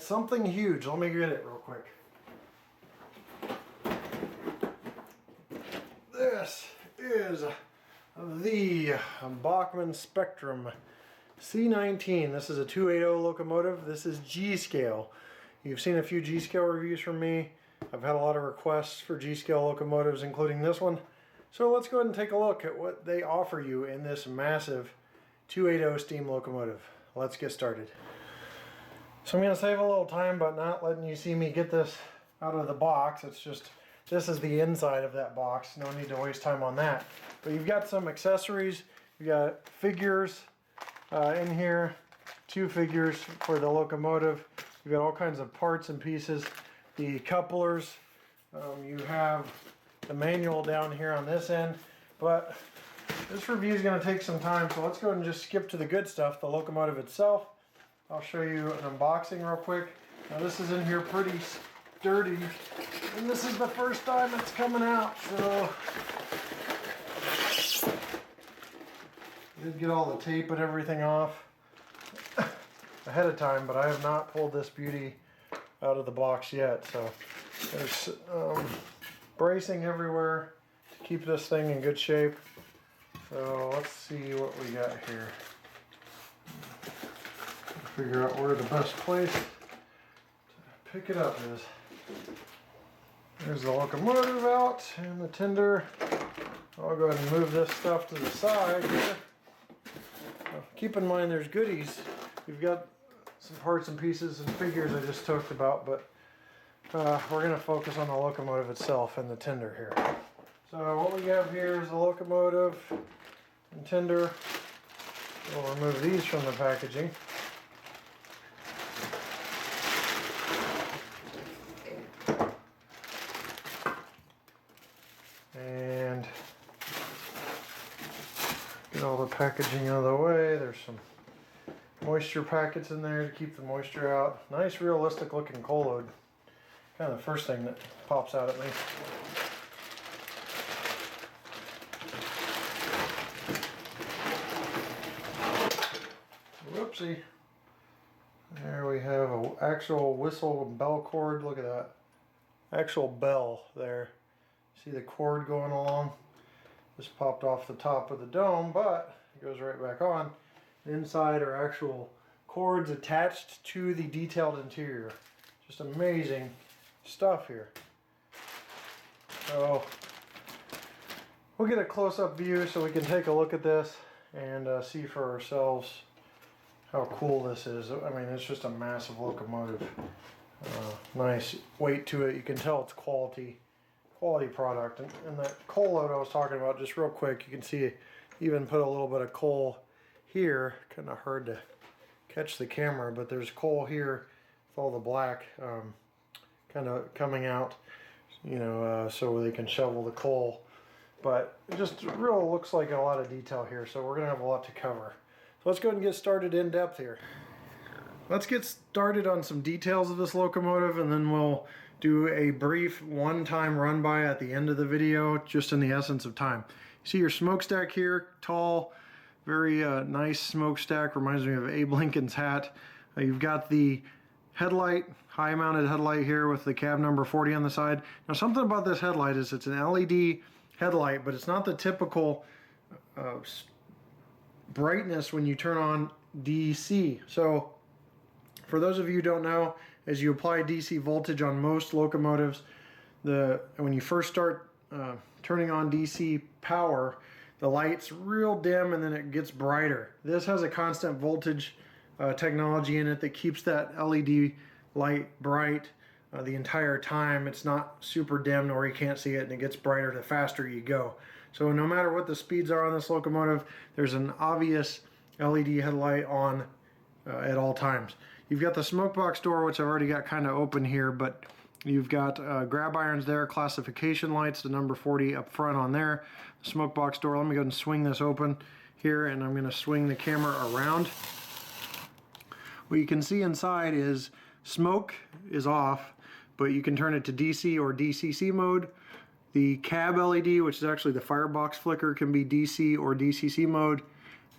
Something huge. Let me get it real quick. This is the Bachmann Spectrum C-19. This is a 280 locomotive. This is G-scale. You've seen a few G-scale reviews from me. I've had a lot of requests for G-scale locomotives, including this one. So let's go ahead and take a look at what they offer you in this massive 280 steam locomotive. Let's get started. So I'm going to save a little time by not letting you see me get this out of the box. It's just, this is the inside of that box. No need to waste time on that. But you've got some accessories. You've got figures in here. 2 figures for the locomotive. You've got all kinds of parts and pieces. The couplers. You have the manual down here on this end. But this review is going to take some time. So let's go ahead and just skip to the good stuff, the locomotive itself. I'll show you an unboxing real quick. Now this is in here pretty sturdy, and this is the first time it's coming out, so I did get all the tape and everything off ahead of time, but I have not pulled this beauty out of the box yet. So there's bracing everywhere to keep this thing in good shape. So let's see what we got here. Figure out where the best place to pick it up is. There's the locomotive out and the Tinder. I'll go ahead and move this stuff to the side here. Now, keep in mind there's goodies. We've got some parts and pieces and figures I just talked about, but we're going to focus on the locomotive itself and the Tinder here. So what we have here is the locomotive and Tinder. We'll remove these from the packaging. And get all the packaging out of the way. There's some moisture packets in there to keep the moisture out. Nice realistic looking coal load. Kind of the first thing that pops out at me. Whoopsie. There we have an actual whistle and bell cord. Look at that. Actual bell there. See the cord going along? This popped off the top of the dome, but it goes right back on. Inside are actual cords attached to the detailed interior. Just amazing stuff here. So we'll get a close-up view so we can take a look at this and see for ourselves how cool this is. I mean, it's just a massive locomotive. Nice weight to it. You can tell it's quality product. And that coal load I was talking about, just real quick, you can see even put a little bit of coal here. Kind of hard to catch the camera, but there's coal here with all the black kind of coming out, you know, so they can shovel the coal. But it just really looks like a lot of detail here, so we're gonna have a lot to cover. So let's go ahead and get started in depth here. Let's get started on some details of this locomotive, and then we'll do a brief one-time run by at the end of the video, just in the essence of time. You see your smokestack here, tall, very nice smokestack, reminds me of Abe Lincoln's hat. You've got the headlight, high-mounted headlight here with the cab number 40 on the side. Now something about this headlight is it's an LED headlight, but it's not the typical brightness when you turn on DC. So for those of you who don't know, as you apply DC voltage on most locomotives, when you first start turning on DC power, the light's real dim and then it gets brighter. This has a constant voltage technology in it that keeps that LED light bright the entire time. It's not super dim or you can't see it, and it gets brighter the faster you go. So no matter what the speeds are on this locomotive, there's an obvious LED headlight on at all times. You've got the smoke box door, which I've already got kind of open here, but you've got grab irons there, classification lights, the number 40 up front on there. The smoke box door, let me go ahead and swing this open here, and I'm going to swing the camera around. What you can see inside is smoke is off, but you can turn it to DC or DCC mode. The cab LED, which is actually the firebox flicker, can be DC or DCC mode.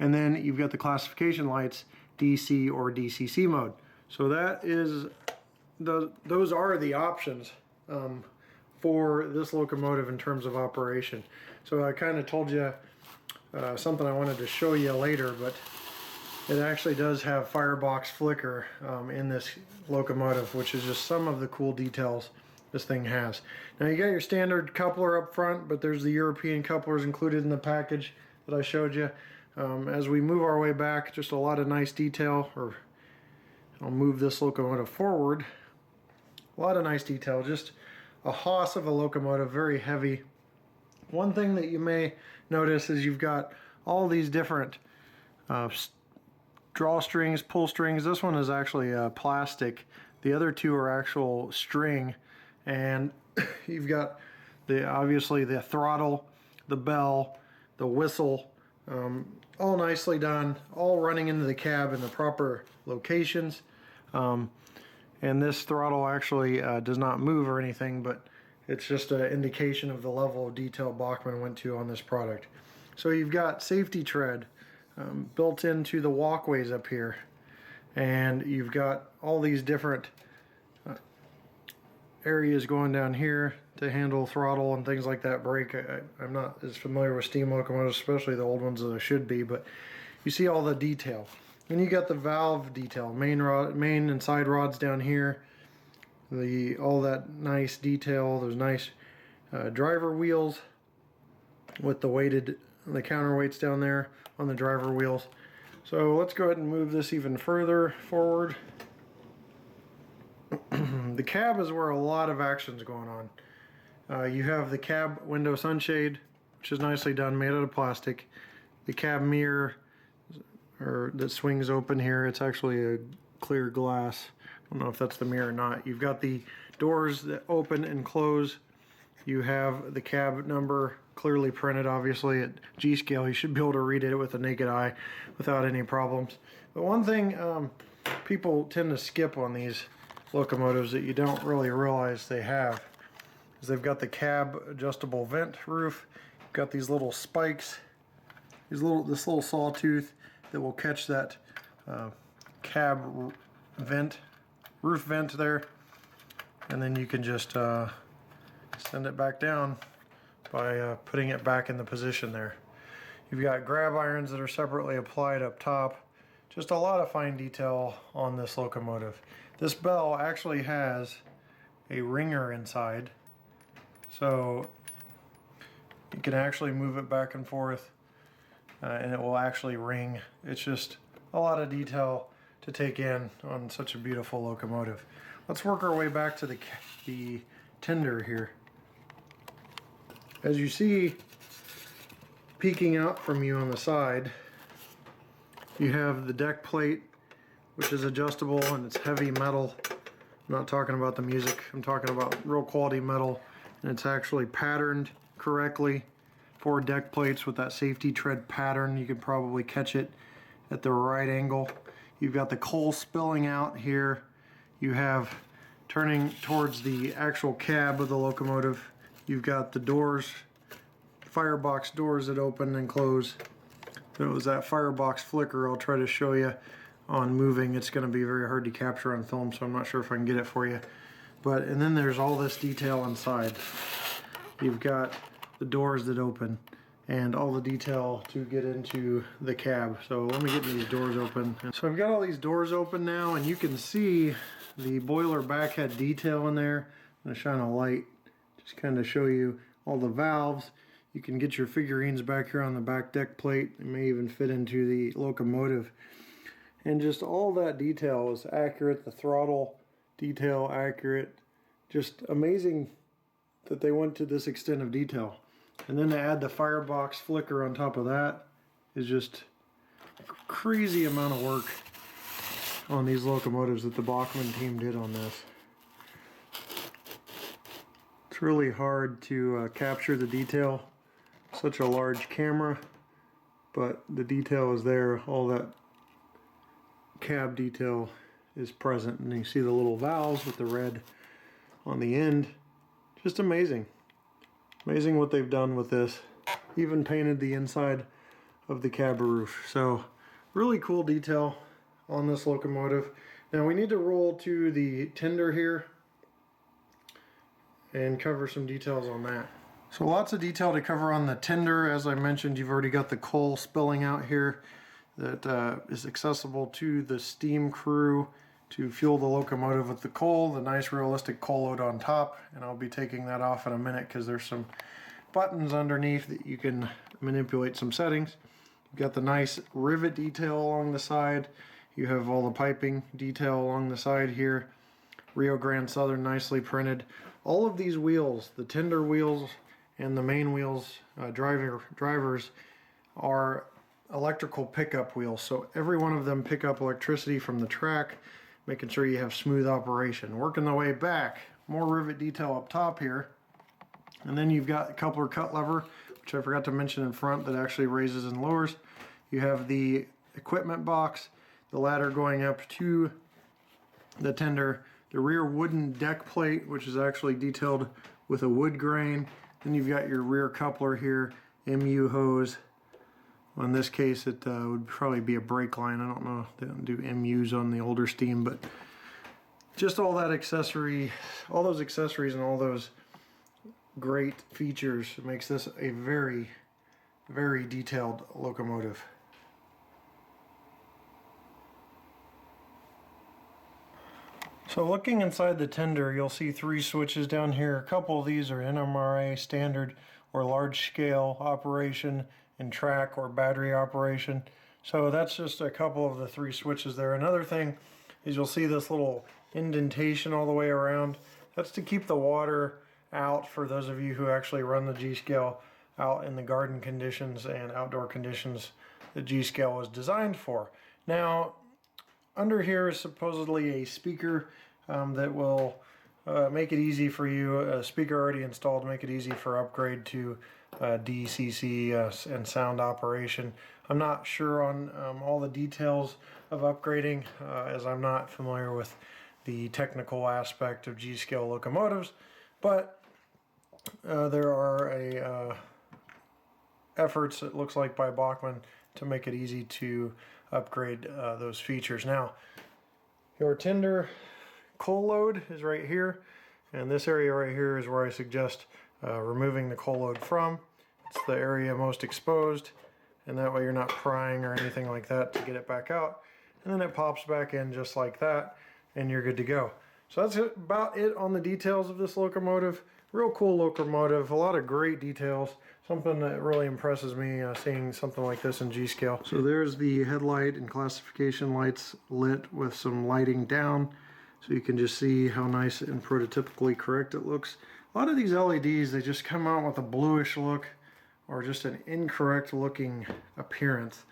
And then you've got the classification lights, DC or DCC mode. So that is, those are the options for this locomotive in terms of operation. So I kind of told you something I wanted to show you later, but it actually does have firebox flicker in this locomotive, which is just some of the cool details this thing has. Now you got your standard coupler up front, but there's the European couplers included in the package that I showed you. As we move our way back, just a lot of nice detail, or I'll move this locomotive forward. A lot of nice detail, just a hoss of a locomotive, very heavy. One thing that you may notice is you've got all these different drawstrings, pull strings. This one is actually plastic. The other two are actual string. And you've got obviously the throttle, the bell, the whistle, all nicely done, all running into the cab in the proper locations. And this throttle actually does not move or anything, but it's just an indication of the level of detail Bachmann went to on this product. So you've got safety tread built into the walkways up here, and you've got all these different areas going down here to handle throttle and things like that, brake. I'm not as familiar with steam locomotives, especially the old ones, as I should be, but you see all the detail. And you got the valve detail, main and side rods down here, all that nice detail, those nice driver wheels with the counterweights down there on the driver wheels. So let's go ahead and move this even further forward. The cab is where a lot of action's going on. You have the cab window sunshade, which is nicely done, made out of plastic. The cab mirror, that swings open here, it's actually a clear glass. I don't know if that's the mirror or not. You've got the doors that open and close. You have the cab number clearly printed, obviously at G scale. You should be able to read it with a naked eye without any problems. But one thing people tend to skip on these locomotives that you don't really realize they have is they've got the cab adjustable vent roof. You've got these little spikes, this little sawtooth that will catch that cab roof vent there, and then you can just send it back down by putting it back in the position there. You've got grab irons that are separately applied up top. Just a lot of fine detail on this locomotive. This bell actually has a ringer inside, so you can actually move it back and forth and it will actually ring. It's just a lot of detail to take in on such a beautiful locomotive. Let's work our way back to the Tinder here. As you see, peeking out from you on the side, you have the deck plate, which is adjustable, and it's heavy metal. I'm not talking about the music, I'm talking about real quality metal, and it's actually patterned correctly for deck plates with that safety tread pattern. You can probably catch it at the right angle. You've got the coal spilling out here. You have, turning towards the actual cab of the locomotive, you've got the doors, firebox doors that open and close. It was that firebox flicker I'll try to show you on moving. It's going to be very hard to capture on film, so I'm not sure if I can get it for you. And then there's all this detail inside. You've got the doors that open and all the detail to get into the cab. So let me get these doors open. So I've got all these doors open now, and you can see the boiler backhead detail in there. I'm going to shine a light, just kind of show you all the valves. You can get your figurines back here on the back deck plate. It may even fit into the locomotive. And just all that detail is accurate. The throttle detail accurate. Just amazing that they went to this extent of detail. And then to add the firebox flicker on top of that is just a crazy amount of work on these locomotives that the Bachmann team did on this. It's really hard to capture the detail. Such a large camera, but the detail is there. All that cab detail is present, and you see the little valves with the red on the end. Just amazing. Amazing what they've done with this. Even painted the inside of the cab roof. So really cool detail on this locomotive. Now we need to roll to the Tinder here and cover some details on that. So lots of detail to cover on the Tinder. As I mentioned, you've already got the coal spilling out here that is accessible to the steam crew to fuel the locomotive with the coal, the nice realistic coal load on top, and I'll be taking that off in a minute because there's some buttons underneath that you can manipulate some settings. You've got the nice rivet detail along the side. You have all the piping detail along the side here. Rio Grande Southern nicely printed. All of these wheels, the Tinder wheels and the main wheels, drivers, are electrical pickup wheels. So every one of them pick up electricity from the track, making sure you have smooth operation. Working the way back, more rivet detail up top here. And then you've got a coupler cut lever, which I forgot to mention in front, that actually raises and lowers. You have the equipment box, the ladder going up to the Tinder, the rear wooden deck plate, which is actually detailed with a wood grain. Then you've got your rear coupler here, MU hose. Well, in this case, it would probably be a brake line. I don't know, they don't do MUs on the older steam, but just all that accessory, all those accessories and all those great features makes this a very, very detailed locomotive. So looking inside the Tinder, you'll see 3 switches down here. A couple of these are NMRA standard or large scale operation and track or battery operation. So that's just a couple of the 3 switches there. Another thing is you'll see this little indentation all the way around. That's to keep the water out for those of you who actually run the G-scale out in the garden conditions and outdoor conditions the G-scale was designed for. Now, under here is supposedly a speaker that will make it easy for you, a speaker already installed, make it easy for upgrade to DCC and sound operation. I'm not sure on all the details of upgrading as I'm not familiar with the technical aspect of G-scale locomotives, but there are efforts, it looks like, by Bachmann to make it easy to upgrade those features. Now, your Tinder coal load is right here, and this area right here is where I suggest removing the coal load from. It's the area most exposed, and that way you're not prying or anything like that to get it back out. And then it pops back in just like that, and you're good to go. So that's about it on the details of this locomotive. Real cool locomotive, a lot of great details. Something that really impresses me seeing something like this in G-scale. So there's the headlight and classification lights lit with some lighting down, so you can just see how nice and prototypically correct it looks. A lot of these LEDs, they just come out with a bluish look or just an incorrect looking appearance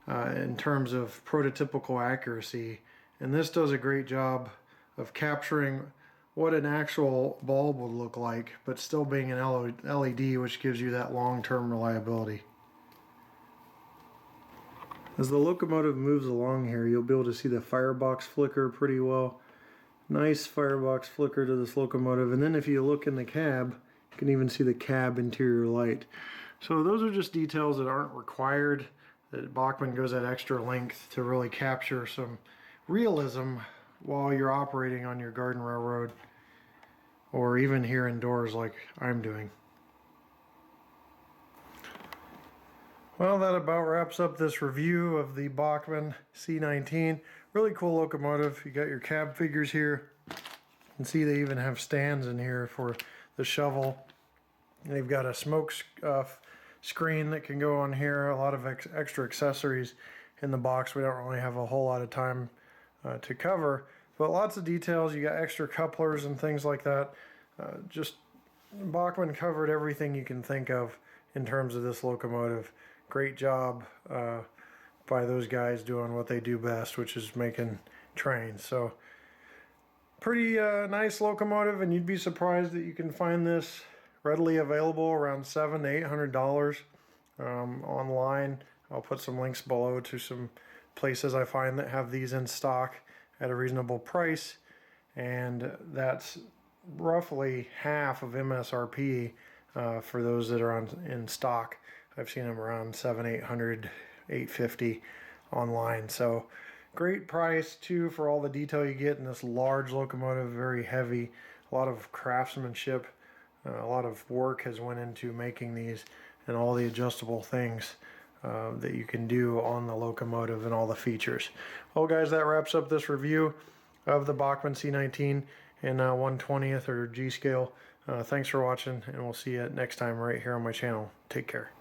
in terms of prototypical accuracy. And this does a great job of capturing what an actual bulb would look like, but still being an LED, which gives you that long-term reliability. As the locomotive moves along here, you'll be able to see the firebox flicker pretty well. Nice firebox flicker to this locomotive, and then if you look in the cab, you can even see the cab interior light. So those are just details that aren't required, that Bachmann goes that extra length to really capture some realism while you're operating on your garden railroad, or even here indoors like I'm doing. Well, that about wraps up this review of the Bachmann C-19. Really cool locomotive. You got your cab figures here. You can see they even have stands in here for the shovel. And they've got a smoke screen that can go on here. A lot of extra accessories in the box. We don't really have a whole lot of time to cover, but lots of details. You got extra couplers and things like that. Just Bachmann covered everything you can think of in terms of this locomotive. Great job by those guys doing what they do best, which is making trains. So pretty nice locomotive, and you'd be surprised that you can find this readily available around $700 to $800 online. I'll put some links below to some places I find that have these in stock at a reasonable price, and that's roughly half of MSRP for those that are in stock. I've seen them around 700, 800, $850 online. So great price too for all the detail you get in this large locomotive, very heavy, a lot of craftsmanship, a lot of work has went into making these, and all the adjustable things that you can do on the locomotive and all the features. Well guys, that wraps up this review of the Bachmann C-19 in 1/20th or G scale. Thanks for watching, and we'll see you next time right here on my channel. Take care.